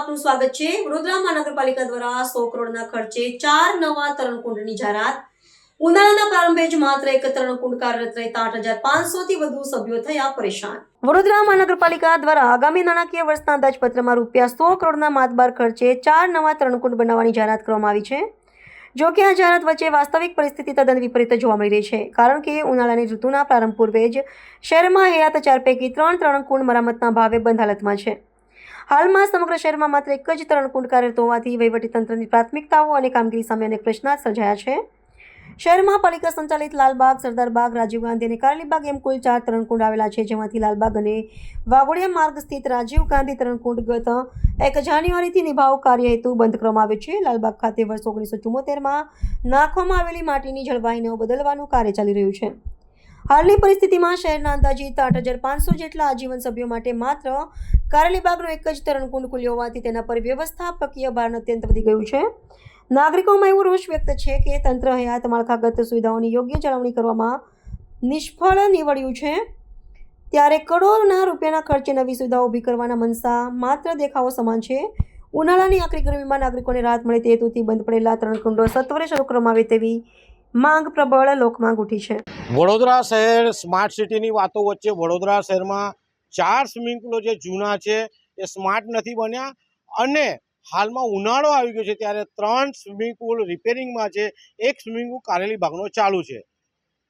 આપનું સ્વાગત છે। વડોદરા મહાનગરપાલિકા દ્વારા 100 કરોડના ખર્ચે 4 નવા તરણકુંડની જાહેરાત। ઉનાળાના પ્રારંભે જ માત્ર એક તરણકુંડ કાર્યરત રહેતા 8,500 થી વધુ સભ્યો થયા પરેશાન। વડોદરા મહાનગરપાલિકા દ્વારા આગામી નાણાકીય વર્ષના અંદાજપત્રમાં રૂપિયા 100 કરોડના માતબાર ખર્ચે 4 નવા તરણકુંડ બનાવવાની જાહેરાત કરવામાં આવી છે। જો કે આ જાહેરાત વચ્ચે વાસ્તવિક પરિસ્થિતિ તદ્દન વિપરીત જોવા મળી રહી છે, કારણ કે ઉનાળાની ઋતુના પ્રારંભ પૂર્વે જ શહેરમાં હયાત 4 પૈકી 3 તરણકુંડ મરામતના ભાવે બંધ હાલતમાં છે। હાલમાં સમગ્ર શહેરમાં માત્ર એક જ તરણકુંડ કાર્યરત હોવાથી વહીવટીતંત્રની પ્રાથમિકતાઓ અને કામગીરી સામે અનેક પ્રશ્નાર્થ સર્જાયા છે। શહેરમાં પાલિકા સંચાલિત લાલબાગ, સરદારબાગ, રાજીવ ગાંધી અને કારેલીબાગ એમ કુલ 4 તરણકુંડ આવેલા છે, જેમાંથી લાલબાગ અને વાઘોડિયા માર્ગ સ્થિત રાજીવ ગાંધી તરણકુંડ ગત 1 જાન્યુઆરીથી નિભાવ કાર્ય હેતુ બંધ કરવામાં આવ્યો છે। લાલબાગ ખાતે વર્ષ 1974માં નાખવામાં આવેલી માટીની જળવાહીને બદલવાનું કાર્ય ચાલી રહ્યું છે। હાલની પરિસ્થિતિમાં શહેરના અંદાજિત 8,500 જેટલા આજીવન સભ્યો માટે માત્ર કારેલીબાગનો એક જ તરણકુંડ ખુલ્યો હોવાથી તેના પર વ્યવસ્થાપકીય ભાર અત્યંત વધી ગયું છે। નાગરિકોમાં એવો રોષ વ્યક્ત છે કે તંત્ર હયાત માળખાગત સુવિધાઓની યોગ્ય જાળવણી કરવામાં નિષ્ફળ નીવડ્યું છે, ત્યારે કરોડોના રૂપિયાના ખર્ચે નવી સુવિધાઓ ઊભી કરવાના મનસા માત્ર દેખાવો સમાન છે। ઉનાળાની આકરી ગરમીમાં નાગરિકોને રાહત મળે તે હેતુથી બંધ પડેલા તરણકુંડો સત્વરે શરૂ કરવામાં આવે તેવી માંગ પ્રબળ લોકમાંગ ઉઠી છે। વડોદરા શહેર સ્માર્ટ સિટીની વાતો વચ્ચે વડોદરા શહેરમાં 4 સ્વિમિંગ પુલો જે જૂના છે એ સ્માર્ટ નથી બન્યા, અને હાલમાં ઉનાળો આવી ગયો છે ત્યારે 3 સ્વિમિંગ પુલ રિપેરિંગમાં છે। એક સ્વિમિંગ પુલ કારેલીબાગનો ચાલુ છે।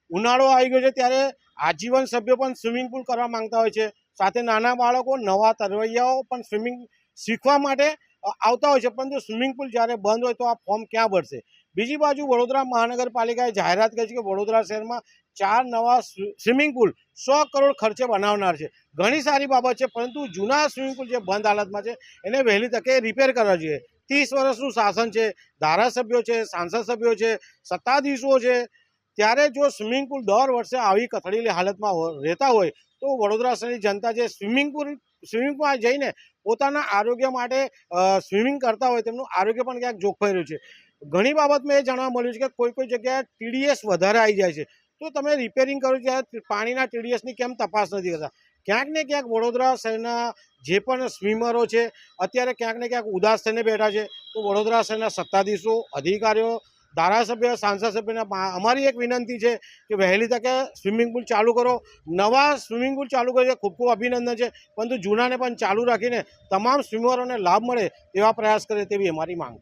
ઉનાળો આવી ગયો છે ત્યારે આજીવન સભ્યો પણ સ્વિમિંગ પુલ કરવા માંગતા હોય છે, સાથે નાના બાળકો, નવા તરવૈયાઓ પણ સ્વિમિંગ શીખવા માટે આવતા હોય છે, પરંતુ સ્વિમિંગ પુલ જ્યારે બંધ હોય તો આ ફોર્મ ક્યાં ભરશે? બીજી બાજુ વડોદરા મહાનગરપાલિકાએ જાહેરાત કરી છે કે વડોદરા શહેરમાં 4 નવા સ્વિમિંગ પુલ 100 કરોડ ખર્ચે બનાવનાર છે। ઘણી સારી બાબત છે, પરંતુ જૂના સ્વિમિંગ પુલ જે બંધ હાલતમાં છે એને વહેલી તકે રિપેર કરવા જોઈએ। 30 વર્ષનું શાસન છે, ધારાસભ્યો છે, સાંસદ સભ્યો છે, સત્તાધીશો છે, ત્યારે જો સ્વિમિંગ પુલ દર વર્ષે આવી કથળેલી હાલતમાં રહેતા હોય તો વડોદરા શહેરની જનતા જે સ્વિમિંગમાં જઈને પોતાના આરોગ્ય માટે સ્વિમિંગ કરતા હોય તેમનું આરોગ્ય પણ ક્યાંક જોખમાઈ રહ્યું છે। ઘણી બાબતમાં એ જાણવા મળ્યું છે કે કોઈ જગ્યાએ TDS વધારે આવી જાય છે, તો તમે રિપેરિંગ કરો ત્યારે પાણીના TDSની કેમ તપાસ નથી કરતા? ક્યાંક ને ક્યાંક વડોદરા શહેરના જે પણ સ્વિમરો છે અત્યારે ક્યાંક ને ક્યાંક ઉદાસ થઈને બેઠા છે। તો વડોદરા શહેરના સત્તાધીશો, અધિકારીઓ, ધારાસભ્ય, સાંસદ સભ્યને અમારી એક વિનંતી છે કે વહેલી તકે સ્વિમિંગ પુલ ચાલુ કરો। નવા સ્વિમિંગ પુલ ચાલુ કરે છે, ખૂબ ખૂબ અભિનંદન છે, પરંતુ જૂનાને પણ ચાલુ રાખીને તમામ સ્વિમરોને લાભ મળે તેવા પ્રયાસ કરે તેવી અમારી માંગ છે।